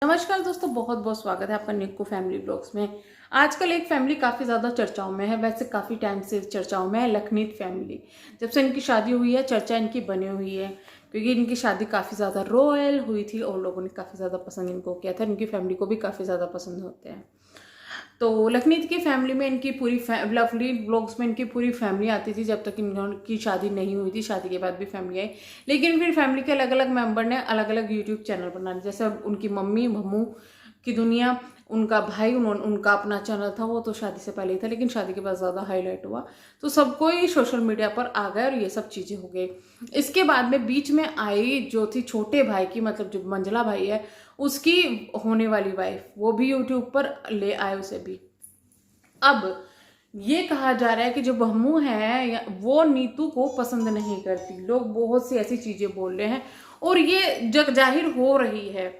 नमस्कार दोस्तों, बहुत बहुत स्वागत है आपका निक्कू फैमिली ब्लॉग्स में। आजकल एक फैमिली काफ़ी ज़्यादा चर्चाओं में है, वैसे काफ़ी टाइम से चर्चाओं में है, लखनीत फैमिली। जब से इनकी शादी हुई है चर्चा इनकी बनी हुई है, क्योंकि इनकी शादी काफ़ी ज़्यादा रॉयल हुई थी और लोगों ने काफ़ी ज़्यादा पसंद इनको किया था। इनकी फैमिली को भी काफ़ी ज़्यादा पसंद होते हैं। तो लखनीत की फैमिली में इनकी पूरी लवली ब्लॉग्स में इनकी पूरी फैमिली आती थी जब तक इनकी शादी नहीं हुई थी। शादी के बाद भी फैमिली आई, लेकिन फिर फैमिली के अलग अलग मेंबर ने अलग अलग यूट्यूब चैनल बना लिए। जैसे उनकी मम्मी भम्मू की दुनिया, उनका भाई उनका अपना चैनल था, वो तो शादी से पहले ही था, लेकिन शादी के बाद ज़्यादा हाईलाइट हुआ तो सबको ही सोशल मीडिया पर आ गए और ये सब चीज़ें हो गई। इसके बाद में बीच में आई जो थी छोटे भाई की, मतलब जो मंजला भाई है उसकी होने वाली वाइफ, वो भी यूट्यूब पर ले आए उसे भी। अब ये कहा जा रहा है कि जो बहमू है वो नीतू को पसंद नहीं करती। लोग बहुत सी ऐसी चीजें बोल रहे हैं और ये जग जाहिर हो रही है।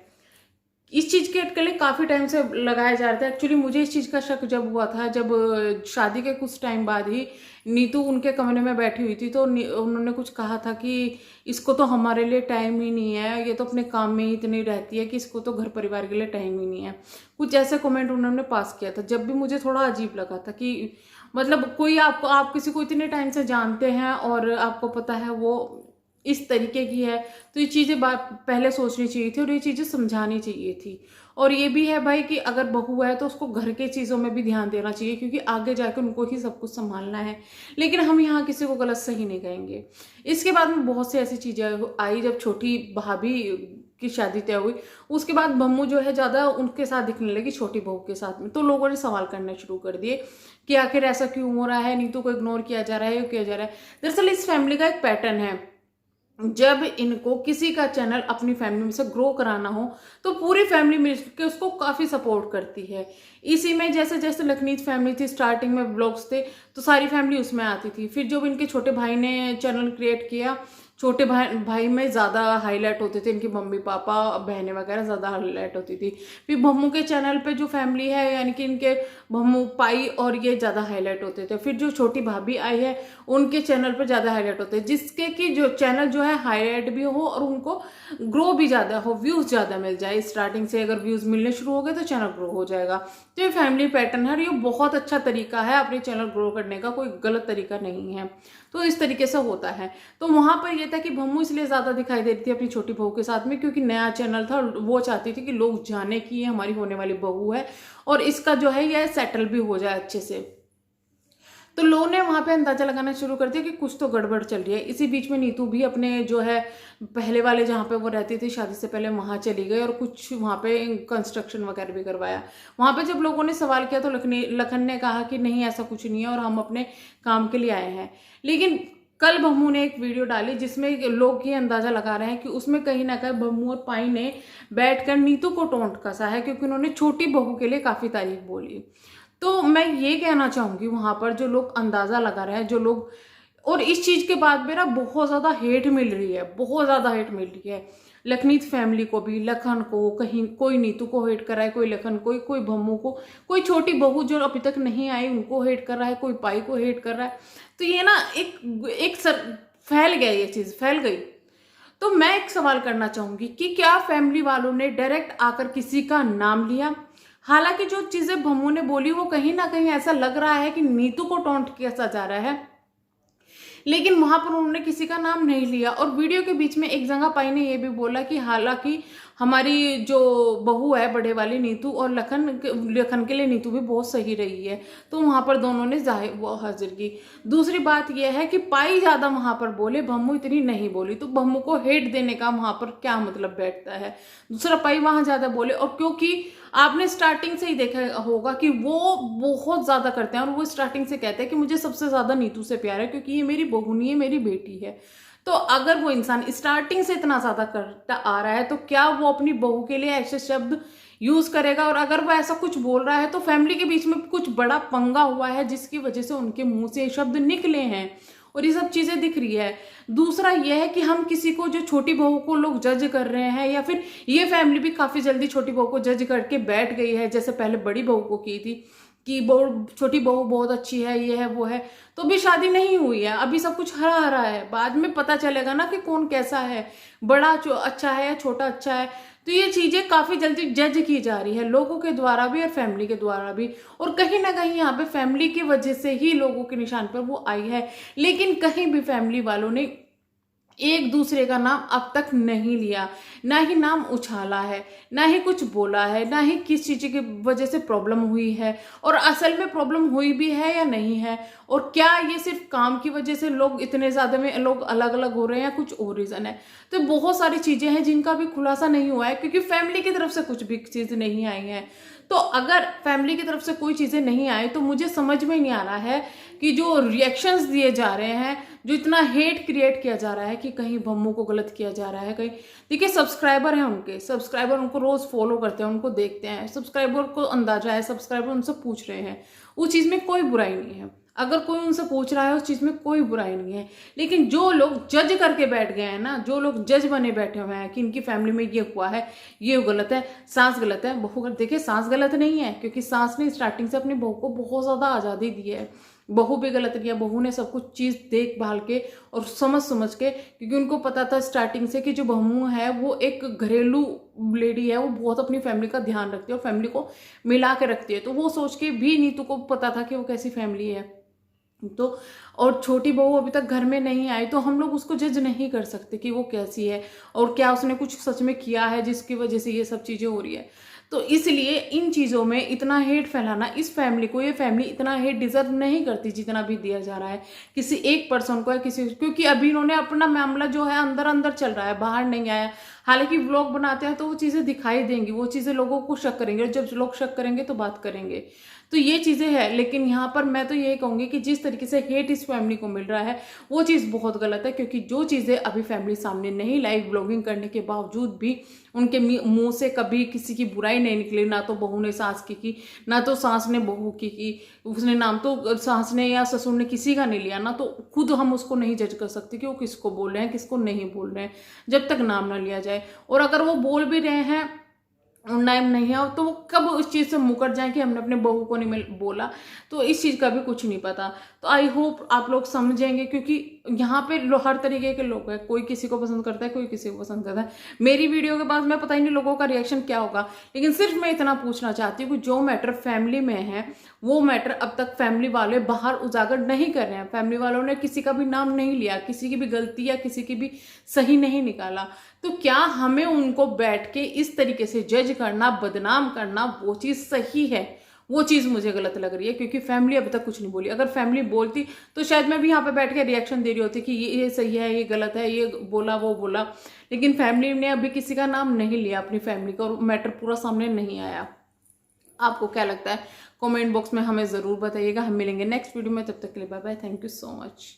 इस चीज के लिए काफी टाइम से लगाया जा रहा था। एक्चुअली मुझे इस चीज का शक जब हुआ था, जब शादी के कुछ टाइम बाद ही नीतू उनके कमरे में बैठी हुई थी तो उन्होंने कुछ कहा था कि इसको तो हमारे लिए टाइम ही नहीं है, ये तो अपने काम में ही इतनी रहती है कि इसको तो घर परिवार के लिए टाइम ही नहीं है। कुछ ऐसे कमेंट उन्होंने पास किया था, जब भी मुझे थोड़ा अजीब लगा था कि मतलब कोई आप किसी को इतने टाइम से जानते हैं और आपको पता है वो इस तरीके की है, तो ये चीज़ें बात पहले सोचनी चाहिए थी और ये चीज़ें समझानी चाहिए थी। और ये भी है भाई कि अगर बहू है तो उसको घर के चीज़ों में भी ध्यान देना चाहिए, क्योंकि आगे जाकर उनको ही सब कुछ संभालना है। लेकिन हम यहाँ किसी को गलत सही नहीं कहेंगे। इसके बाद में बहुत सी ऐसी चीज़ें आई, जब छोटी भाभी की शादी तय हुई उसके बाद बम्मू जो है ज़्यादा उनके साथ दिखने लगी छोटी बहू के साथ में, तो लोगों ने सवाल करने शुरू कर दिए कि आखिर ऐसा क्यों हो रहा है, नीतू को इग्नोर किया जा रहा है, किया जा रहा है। दरअसल इस फैमिली का एक पैटर्न है, जब इनको किसी का चैनल अपनी फैमिली में से ग्रो कराना हो तो पूरी फैमिली मिलकर उसको काफी सपोर्ट करती है। इसी में जैसे जैसे लखनीत फैमिली थी, स्टार्टिंग में ब्लॉग्स थे तो सारी फैमिली उसमें आती थी। फिर जब इनके छोटे भाई ने चैनल क्रिएट किया, छोटे भाई में ज़्यादा हाईलाइट होते थे, इनकी मम्मी पापा बहनें वगैरह ज़्यादा हाईलाइट होती थी। फिर भम्मू के चैनल पे जो फैमिली है यानी कि इनके भम्मू पाई और ये ज़्यादा हाईलाइट होते थे। फिर जो छोटी भाभी आई है उनके चैनल पर ज़्यादा हाईलाइट होते हैं, जिसके कि जो चैनल जो है हाईलाइट भी हो और उनको ग्रो भी ज़्यादा हो, व्यूज़ ज़्यादा मिल जाए। स्टार्टिंग से अगर व्यूज़ मिलने शुरू हो गए तो चैनल ग्रो हो जाएगा। तो ये फैमिली पैटर्न है और ये बहुत अच्छा तरीका है अपने चैनल ग्रो करने का, कोई गलत तरीका नहीं है। तो इस तरीके से होता है। तो वहां पर यह था कि भम्मू इसलिए ज्यादा दिखाई देती थी अपनी छोटी बहू के साथ में, क्योंकि नया चैनल था, वो चाहती थी कि लोग जाने कि ये हमारी होने वाली बहू है और इसका जो है यह सेटल भी हो जाए अच्छे से। तो लोगों ने वहां पे अंदाजा लगाना शुरू कर दिया कि कुछ तो गड़बड़ चल रही है। इसी बीच में नीतू भी अपने जो है पहले वाले जहाँ पे वो रहती थी शादी से पहले वहां चली गई और कुछ वहां पे कंस्ट्रक्शन वगैरह भी करवाया। वहां पे जब लोगों ने सवाल किया तो लखन ने कहा कि नहीं ऐसा कुछ नहीं है और हम अपने काम के लिए आए हैं। लेकिन कल बम्मू ने एक वीडियो डाली जिसमें लोग ये अंदाजा लगा रहे हैं कि उसमें कहीं ना कहीं बम्मू और पाई ने बैठकर नीतू को टोंट कसा है, क्योंकि उन्होंने छोटी बहू के लिए काफी तारीफ बोली। तो मैं ये कहना चाहूंगी वहां पर जो लोग अंदाजा लगा रहे हैं, जो लोग, और इस चीज के बाद मेरा बहुत ज्यादा हेट मिल रही है, बहुत ज्यादा हेट मिल रही है लखनीत फैमिली को भी, लखन को, कहीं कोई नीतू को हेट कर रहा है, कोई लखन को, कोई भम्मू को, कोई छोटी बहू जो अभी तक नहीं आई उनको हेट कर रहा है, कोई पाई को हेट कर रहा है। तो ये ना एक सर फैल गया, ये चीज फैल गई। तो मैं एक सवाल करना चाहूंगी कि क्या फैमिली वालों ने डायरेक्ट आकर किसी का नाम लिया? हालांकि जो चीजें भम्मू ने बोली वो कहीं ना कहीं ऐसा लग रहा है कि नीतू को टोंट किया जा रहा है, लेकिन वहां पर उन्होंने किसी का नाम नहीं लिया। और वीडियो के बीच में एक जगह पाई ने यह भी बोला कि हालांकि हमारी जो बहू है बड़े वाली नीतू, और लखन के लिए नीतू भी बहुत सही रही है, तो वहां पर दोनों ने जाहिर वो हाजिर की। दूसरी बात यह है कि पाई ज्यादा वहां पर बोले, भम्मू इतनी नहीं बोली, तो भम्मू को हेट देने का वहां पर क्या मतलब बैठता है? दूसरा, पाई वहां ज्यादा बोले, और क्योंकि आपने स्टार्टिंग से ही देखा होगा कि वो बहुत ज्यादा करते हैं और वो स्टार्टिंग से कहते हैं कि मुझे सबसे ज्यादा नीतू से प्यार है क्योंकि ये मेरी बहू नहीं है, मेरी बेटी है। तो अगर वो इंसान स्टार्टिंग से इतना ज्यादा करता आ रहा है तो क्या वो अपनी बहू के लिए ऐसे शब्द यूज करेगा? और अगर वो ऐसा कुछ बोल रहा है तो फैमिली के बीच में कुछ बड़ा पंगा हुआ है जिसकी वजह से उनके मुंह से ये शब्द निकले हैं और ये सब चीजें दिख रही है। दूसरा यह है कि हम किसी को, जो छोटी बहू को लोग जज कर रहे हैं, या फिर ये फैमिली भी काफी जल्दी छोटी बहू को जज करके बैठ गई है, जैसे पहले बड़ी बहू को की थी कि छोटी बहू बहुत अच्छी है, ये है वो है, तो भी शादी नहीं हुई है, अभी सब कुछ हरा हरा है। बाद में पता चलेगा ना कि कौन कैसा है, बड़ा अच्छा है या छोटा अच्छा है। तो ये चीज़ें काफ़ी जल्दी जज की जा रही है लोगों के द्वारा भी और फैमिली के द्वारा भी, और कहीं ना कहीं यहाँ पे फैमिली की वजह से ही लोगों के निशान पर वो आई है। लेकिन कहीं भी फैमिली वालों ने एक दूसरे का नाम अब तक नहीं लिया, ना ही नाम उछाला है, ना ही कुछ बोला है, ना ही किस चीज़ की वजह से प्रॉब्लम हुई है, और असल में प्रॉब्लम हुई भी है या नहीं है, और क्या ये सिर्फ काम की वजह से लोग इतने ज़्यादा में लोग अलग अलग हो रहे हैं या कुछ और रीज़न है। तो बहुत सारी चीज़ें हैं जिनका भी खुलासा नहीं हुआ है, क्योंकि फैमिली की तरफ से कुछ भी चीज़ नहीं आई है। तो अगर फैमिली की तरफ से कोई चीज़ें नहीं आई तो मुझे समझ में नहीं आ रहा है कि जो रिएक्शंस दिए जा रहे हैं, जो इतना हेट क्रिएट किया जा रहा है कि कहीं बम्मू को गलत किया जा रहा है, कहीं देखिए सब्सक्राइबर हैं, उनके सब्सक्राइबर उनको रोज़ फॉलो करते हैं, उनको देखते हैं, सब्सक्राइबर को अंदाजा है, सब्सक्राइबर उनसे पूछ रहे हैं, उस चीज़ में कोई बुराई नहीं है। अगर कोई उनसे पूछ रहा है उस चीज़ में कोई बुराई नहीं है। लेकिन जो लोग जज करके बैठ गए हैं ना, जो लोग जज बने बैठे हुए हैं कि इनकी फैमिली में ये हुआ है, ये गलत है, सास गलत है, बहू गलत, देखिए सास गलत नहीं है, क्योंकि सास ने स्टार्टिंग से अपनी बहू को बहुत ज़्यादा आज़ादी दी है। बहू भी गलत नहीं है, बहू ने सब कुछ चीज़ देख भाल के और समझ समझ के, क्योंकि उनको पता था स्टार्टिंग से कि जो बहू है वो एक घरेलू लेडी है, वो बहुत अपनी फैमिली का ध्यान रखती है और फैमिली को मिला के रखती है। तो वो सोच के भी नीतू को पता था कि वो कैसी फैमिली है। तो और छोटी बहू अभी तक घर में नहीं आई, तो हम लोग उसको जज नहीं कर सकते कि वो कैसी है और क्या उसने कुछ सच में किया है जिसकी वजह से ये सब चीज़ें हो रही है। तो इसलिए इन चीज़ों में इतना हेट फैलाना, इस फैमिली को, ये फैमिली इतना हेट डिजर्व नहीं करती जितना भी दिया जा रहा है किसी एक पर्सन को या किसी, क्योंकि अभी इन्होंने अपना मामला जो है अंदर अंदर चल रहा है, बाहर नहीं आया। हालांकि व्लॉग बनाते हैं तो वो चीज़ें दिखाई देंगी, वो चीज़ें लोगों को शक करेंगे, और जब लोग शक करेंगे तो बात करेंगे। तो ये चीज़ें हैं। लेकिन यहाँ पर मैं तो ये कहूँगी कि जिस तरीके से हेट इस फैमिली को मिल रहा है वो चीज़ बहुत गलत है, क्योंकि जो चीज़ें अभी फैमिली सामने नहीं लाई, ब्लॉगिंग करने के बावजूद भी उनके मुंह से कभी किसी की बुराई नहीं निकली, ना तो बहू ने सास की, ना तो सास ने बहू की, उसने नाम तो सास ने या ससुर ने किसी का नहीं लिया ना, तो खुद हम उसको नहीं जज कर सकते कि वो किसको बोल रहे हैं किसको नहीं बोल रहे हैं जब तक नाम ना लिया जाए। और अगर वो बोल भी रहे हैं टाइम नहीं है तो वो कब उस चीज़ से मुकर जाए कि हमने अपने बहू को नहीं बोला, तो इस चीज़ का भी कुछ नहीं पता। तो आई होप आप लोग समझेंगे, क्योंकि यहाँ पे हर तरीके के लोग हैं, कोई किसी को पसंद करता है, कोई किसी को पसंद करता है। मेरी वीडियो के बाद मैं पता ही नहीं लोगों का रिएक्शन क्या होगा, लेकिन सिर्फ मैं इतना पूछना चाहती हूँ कि जो मैटर फैमिली में है वो मैटर अब तक फैमिली वाले बाहर उजागर नहीं कर रहे हैं। फैमिली वालों ने किसी का भी नाम नहीं लिया, किसी की भी गलती या किसी की भी सही नहीं निकाला। तो क्या हमें उनको बैठ के इस तरीके से जज करना, बदनाम करना, वो चीज़ सही है? वो चीज़ मुझे गलत लग रही है, क्योंकि फैमिली अभी तक कुछ नहीं बोली। अगर फैमिली बोलती तो शायद मैं भी यहाँ पे बैठ के रिएक्शन दे रही होती कि ये सही है, ये गलत है, ये बोला वो बोला। लेकिन फैमिली ने अभी किसी का नाम नहीं लिया, अपनी फैमिली का, और मैटर पूरा सामने नहीं आया। आपको क्या लगता है कमेंट बॉक्स में हमें ज़रूर बताइएगा। हम मिलेंगे नेक्स्ट वीडियो में, तब तक के लिए bye bye, thank you so much.